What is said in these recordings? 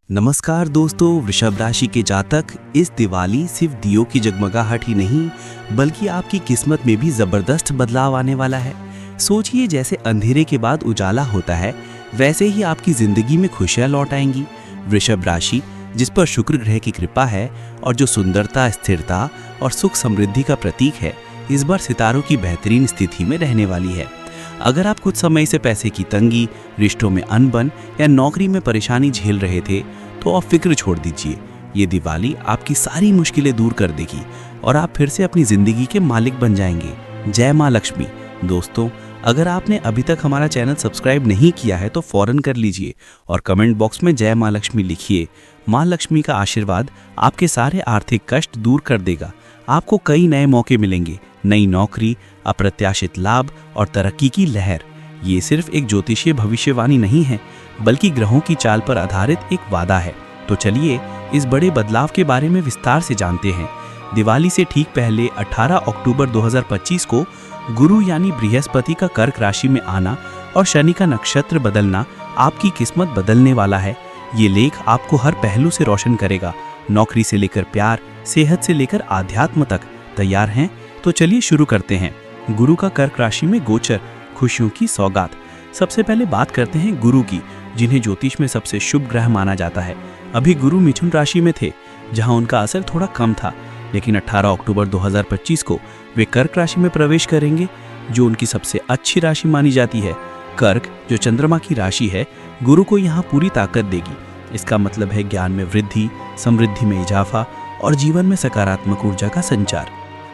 नमस्कार दोस्तों, वृषभ राशि के जातक, इस दिवाली सिर्फ दियों की जगमगाहट ही नहीं बल्कि आपकी किस्मत में भी जबरदस्त बदलाव आने वाला है। सोचिए, जैसे अंधेरे के बाद उजाला होता है वैसे ही आपकी जिंदगी में खुशियां लौट आएंगी। वृषभ राशि जिस पर शुक्र ग्रह की कृपा है और जो सुंदरता, स्थिरता और सुख समृद्धि का प्रतीक है, इस बार सितारों की बेहतरीन स्थिति में रहने वाली है। अगर आप कुछ समय से पैसे की तंगी, रिश्तों में अनबन या नौकरी में परेशानी झेल रहे थे तो आप फिक्र छोड़ दीजिए। ये दिवाली आपकी सारी मुश्किलें दूर कर देगी और आप फिर से अपनी जिंदगी के मालिक बन जाएंगे। जय माँ लक्ष्मी। दोस्तों, अगर आपने अभी तक हमारा चैनल सब्सक्राइब नहीं किया है तो फौरन कर लीजिए और कमेंट बॉक्स में जय माँ लक्ष्मी लिखिए। माँ लक्ष्मी का आशीर्वाद आपके सारे आर्थिक कष्ट दूर कर देगा। आपको कई नए मौके मिलेंगे, नई नौकरी, अप्रत्याशित लाभ और तरक्की की लहर। ये सिर्फ एक ज्योतिषीय भविष्यवाणी नहीं है बल्कि ग्रहों की चाल पर आधारित एक वादा है। तो चलिए इस बड़े बदलाव के बारे में विस्तार से जानते हैं। दिवाली से ठीक पहले 18 अक्टूबर 2025 को गुरु यानी बृहस्पति का कर्क राशि में आना और शनि का नक्षत्र बदलना आपकी किस्मत बदलने वाला है। ये लेख आपको हर पहलू से रोशन करेगा, नौकरी से लेकर प्यार, सेहत से लेकर आध्यात्म तक। तैयार हैं? तो चलिए शुरू करते हैं। गुरु का कर्क राशि में गोचर, खुशियों की सौगात। सबसे पहले बात करते हैं गुरु की, जिन्हें ज्योतिष में सबसे शुभ ग्रह माना जाता है। अभी गुरु मिथुन राशि में थे, जहां उनका असर थोड़ा कम था, लेकिन 18 अक्टूबर 2025 को वे कर्क राशि में प्रवेश करेंगे, जो उनकी सबसे अच्छी राशि मानी जाती है। कर्क, जो चंद्रमा की राशि है, गुरु को यहाँ पूरी ताकत देगी। इसका मतलब है ज्ञान में वृद्धि, समृद्धि में इजाफा और जीवन में सकारात्मक ऊर्जा का संचार।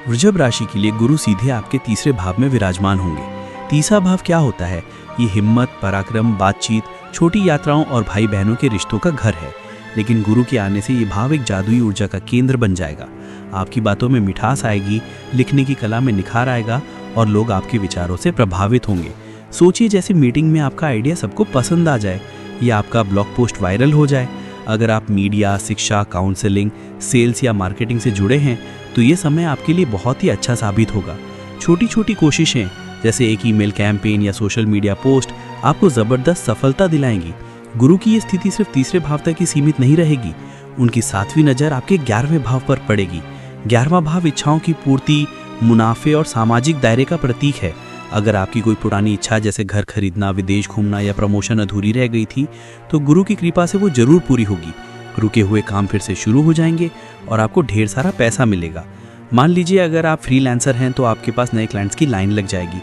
वृषभ राशि के लिए गुरु सीधे आपके तीसरे भाव में विराजमान होंगे। तीसरा भाव क्या होता है? ये हिम्मत, पराक्रम, बातचीत, छोटी यात्राओं और भाई बहनों के रिश्तों का घर है। लेकिन गुरु के आने से ये भाव एक जादुई ऊर्जा का केंद्र बन जाएगा। आपकी बातों में मिठास आएगी, लिखने की कला में निखार आएगा और लोग आपके विचारों से प्रभावित होंगे। सोचिए, जैसे मीटिंग में आपका आइडिया सबको पसंद आ जाए या आपका ब्लॉग पोस्ट वायरल हो जाए। अगर आप मीडिया, शिक्षा, काउंसलिंग, सेल्स या मार्केटिंग से जुड़े हैं तो ये समय आपके लिए बहुत ही अच्छा साबित होगा। छोटी छोटी कोशिशें जैसे एक ईमेल कैंपेन या सोशल मीडिया पोस्ट आपको जबरदस्त सफलता दिलाएंगी। गुरु की ये स्थिति सिर्फ तीसरे भाव तक ही सीमित नहीं रहेगी, उनकी 7वीं नज़र आपके 11वें भाव पर पड़ेगी। 11वां भाव इच्छाओं की पूर्ति, मुनाफे और सामाजिक दायरे का प्रतीक है। अगर आपकी कोई पुरानी इच्छा जैसे घर खरीदना, विदेश घूमना या प्रमोशन अधूरी रह गई थी तो गुरु की कृपा से वो जरूर पूरी होगी। रुके हुए काम फिर से शुरू हो जाएंगे और आपको ढेर सारा पैसा मिलेगा। मान लीजिए अगर आप फ्रीलांसर हैं तो आपके पास नए क्लाइंट्स की लाइन लग जाएगी।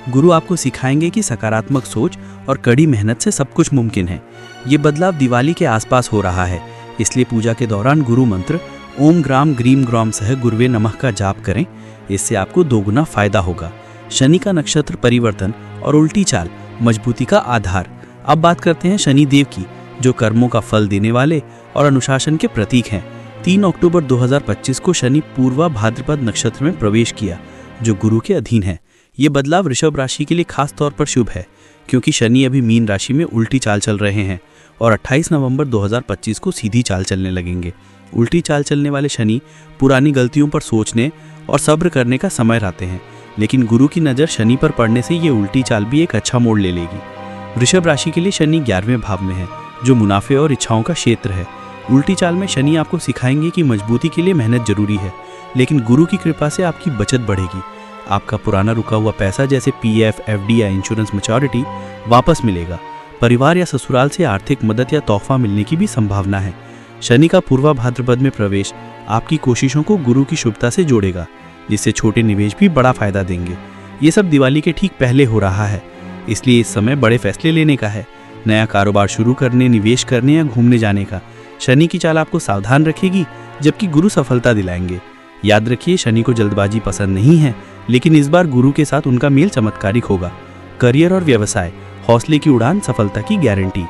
गुरु आपको सिखाएंगे कि सकारात्मक सोच और कड़ी मेहनत से सब कुछ मुमकिन है। ये बदलाव दिवाली के आसपास हो रहा है, इसलिए पूजा के दौरान गुरु मंत्र ओम ग्राम ग्रीम ग्राम सह गुरुवे नमः का जाप करें। इससे आपको दोगुना फायदा होगा। शनि का नक्षत्र परिवर्तन और उल्टी चाल मजबूती का आधार। अब बात करते हैं शनि देव की, जो कर्मों का फल देने वाले और अनुशासन के प्रतीक हैं। 3 अक्टूबर 2025 को शनि पूर्वा भाद्रपद नक्षत्र में प्रवेश किया, जो गुरु के अधीन है। ये बदलाव वृषभ राशि के लिए खास तौर पर शुभ है, क्योंकि शनि अभी मीन राशि में उल्टी चाल चल रहे हैं और 28 नवंबर 2025 को सीधी चाल चलने लगेंगे। उल्टी चाल चलने वाले शनि पुरानी गलतियों पर सोचने और सब्र करने का समय लाते हैं, लेकिन गुरु की नज़र शनि पर पड़ने से ये उल्टी चाल भी एक अच्छा मोड़ ले लेगी। वृषभ राशि के लिए शनि 11वें भाव में है, जो मुनाफे और इच्छाओं का क्षेत्र है। उल्टी चाल में शनि आपको सिखाएंगे कि मजबूती के लिए मेहनत जरूरी है, लेकिन गुरु की कृपा से आपकी बचत बढ़ेगी। आपका पुराना रुका हुआ पैसा जैसे पीएफ, एफडी या इंश्योरेंस मैच्योरिटी वापस मिलेगा। परिवार या ससुराल से आर्थिक मदद या तोहफा मिलने की भी संभावना है। शनि का पूर्वा भाद्रपद में प्रवेश आपकी कोशिशों को गुरु की शुभता से जोड़ेगा, जिससे छोटे निवेश भी बड़ा फायदा देंगे। ये सब दिवाली के ठीक पहले हो रहा है, इसलिए इस समय बड़े फैसले लेने का है। नया कारोबार शुरू करने, निवेश करने या घूमने जाने का। शनि की चाल आपको सावधान रखेगी, जबकि गुरु सफलता दिलाएंगे। याद रखिए, शनि को जल्दबाजी पसंद नहीं है, लेकिन इस बार गुरु के साथ उनका मेल चमत्कारिक होगा। करियर और व्यवसाय, हौसले की उड़ान, सफलता की गारंटी।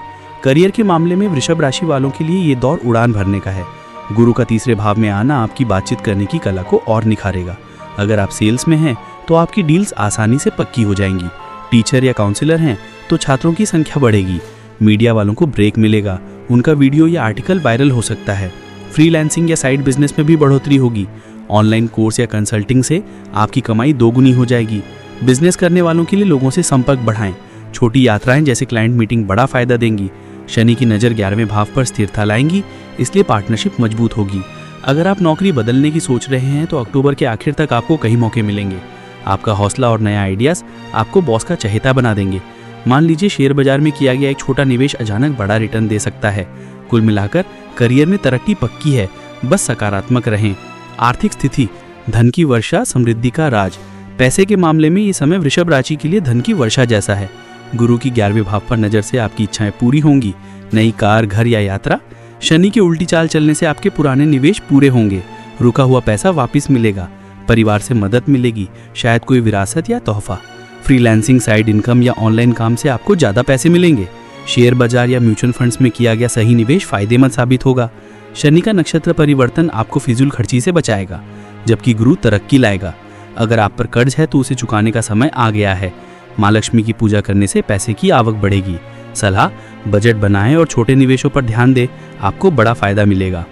करियर के मामले में वृषभ राशि वालों के लिए ये दौर उड़ान भरने का है। गुरु का तीसरे भाव में आना आपकी बातचीत करने की कला को और निखारेगा। अगर आप सेल्स में हैं तो आपकी डील्स आसानी से पक्की हो जाएंगी। टीचर या काउंसलर हैं तो छात्रों की संख्या बढ़ेगी। मीडिया वालों को ब्रेक मिलेगा, उनका वीडियो या आर्टिकल वायरल हो सकता है। फ्रीलांसिंग या साइड बिजनेस में भी बढ़ोतरी होगी। ऑनलाइन कोर्स या कंसल्टिंग से आपकी कमाई दोगुनी हो जाएगी। बिजनेस करने वालों के लिए लोगों से संपर्क बढ़ाएं। छोटी यात्राएं जैसे क्लाइंट मीटिंग बड़ा फायदा देंगी। शनि की नज़र 11वें भाव पर स्थिरता लाएंगी, इसलिए पार्टनरशिप मजबूत होगी। अगर आप नौकरी बदलने की सोच रहे हैं तो अक्टूबर के आखिर तक आपको कई मौके मिलेंगे। आपका हौसला और नया आइडियाज़ आपको बॉस का चहेता बना देंगे। मान लीजिए शेयर बाजार में किया गया एक छोटा निवेश अचानक बड़ा रिटर्न दे सकता है। कुल मिलाकर करियर में तरक्की पक्की है, बस सकारात्मक रहें। आर्थिक स्थिति, धन की वर्षा, समृद्धि का राज। पैसे के मामले में ये समय वृषभ राशि के लिए धन की वर्षा जैसा है। गुरु की 11वें भाव पर नज़र से आपकी इच्छाएं पूरी होंगी। नई कार, घर या यात्रा। शनि की उल्टी चाल चलने से आपके पुराने निवेश पूरे होंगे। रुका हुआ पैसा वापस मिलेगा। परिवार से मदद मिलेगी, शायद कोई विरासत या तोहफा। फ्रीलांसिंग, साइड इनकम या ऑनलाइन काम से आपको ज़्यादा पैसे मिलेंगे। शेयर बाजार या म्यूचुअल फंड्स में किया गया सही निवेश फायदेमंद साबित होगा। शनि का नक्षत्र परिवर्तन आपको फिजूल खर्ची से बचाएगा, जबकि गुरु तरक्की लाएगा। अगर आप पर कर्ज है तो उसे चुकाने का समय आ गया है। माँ लक्ष्मी की पूजा करने से पैसे की आवक बढ़ेगी। सलाह, बजट बनाएं और छोटे निवेशों पर ध्यान दें, आपको बड़ा फायदा मिलेगा।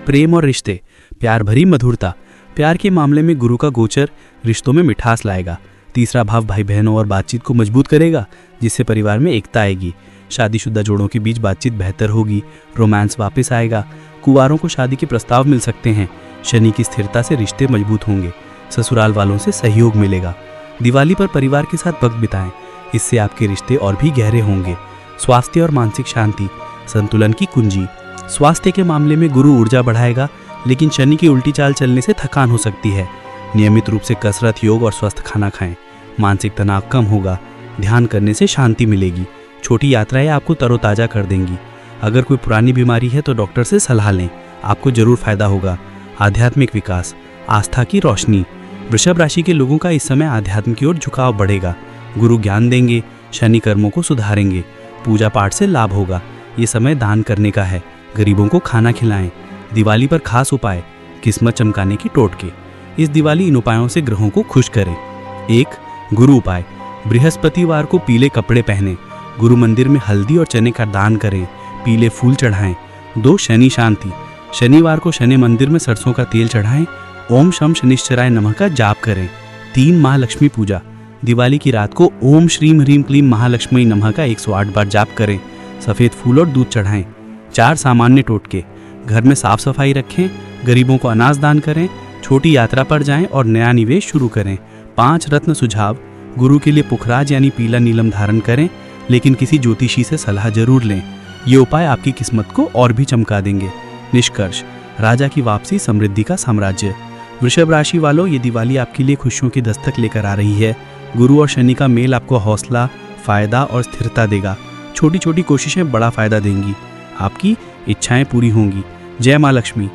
प्रेम और रिश्ते, प्यार भरी मधुरता। प्यार के मामले में गुरु का गोचर रिश्तों में मिठास लाएगा। तीसरा भाव भाई बहनों और बातचीत को मजबूत करेगा, जिससे परिवार में एकता आएगी। शादीशुदा जोड़ों के बीच बातचीत बेहतर होगी, रोमांस वापस आएगा। कुंवारों को शादी के प्रस्ताव मिल सकते हैं। शनि की स्थिरता से रिश्ते मजबूत होंगे। ससुराल वालों से सहयोग मिलेगा। दिवाली पर परिवार के साथ वक्त बिताएं, इससे आपके रिश्ते और भी गहरे होंगे। स्वास्थ्य और मानसिक शांति, संतुलन की कुंजी। स्वास्थ्य के मामले में गुरु ऊर्जा बढ़ाएगा, लेकिन शनि की उल्टी चाल चलने से थकान हो सकती है। नियमित रूप से कसरत, योग और स्वस्थ खाना खाएं। मानसिक तनाव कम होगा। ध्यान करने से शांति मिलेगी। छोटी यात्राएं आपको तरोताज़ा कर देंगी। अगर कोई पुरानी बीमारी है तो डॉक्टर से सलाह लें, आपको जरूर फायदा होगा। आध्यात्मिक विकास, आस्था की रोशनी। वृषभ राशि के लोगों का इस समय आध्यात्म की ओर झुकाव बढ़ेगा। गुरु ज्ञान देंगे, शनि कर्मों को सुधारेंगे। पूजा पाठ से लाभ होगा। ये समय दान करने का है। गरीबों को खाना खिलाएं। दिवाली पर खास उपाय, किस्मत चमकाने की टोटके। इस दिवाली इन उपायों से ग्रहों को खुश करें। 1. गुरु उपाय, बृहस्पतिवार को पीले कपड़े पहने। गुरु मंदिर में हल्दी और चने का दान करें। पीले फूल चढ़ाएं। 2. शनि शांति, शनिवार को शनि मंदिर में सरसों का तेल चढ़ाएं। ओम शम शनिश्चराय नमः का जाप करें। 3. महालक्ष्मी पूजा, दिवाली की रात को ओम श्रीम ह्रीम क्लीम महालक्ष्मी नमः का 108 बार जाप करें। सफ़ेद फूल और दूध चढ़ाएं। 4. सामान्य टोटके, घर में साफ सफाई रखें। गरीबों को अनाज दान करें। छोटी यात्रा पर जाएं और नया निवेश शुरू करें। 5. रत्न सुझाव, गुरु के लिए पुखराज यानी पीला नीलम धारण करें, लेकिन किसी ज्योतिषी से सलाह जरूर लें। ये उपाय आपकी किस्मत को और भी चमका देंगे। निष्कर्ष, राजा की वापसी, समृद्धि का साम्राज्य। वृषभ राशि वालों, ये दिवाली आपके लिए खुशियों की दस्तक लेकर आ रही है। गुरु और शनि का मेल आपको हौसला, फायदा और स्थिरता देगा। छोटी छोटी कोशिशें बड़ा फायदा देंगी। आपकी इच्छाएं पूरी होंगी। जय माँ लक्ष्मी।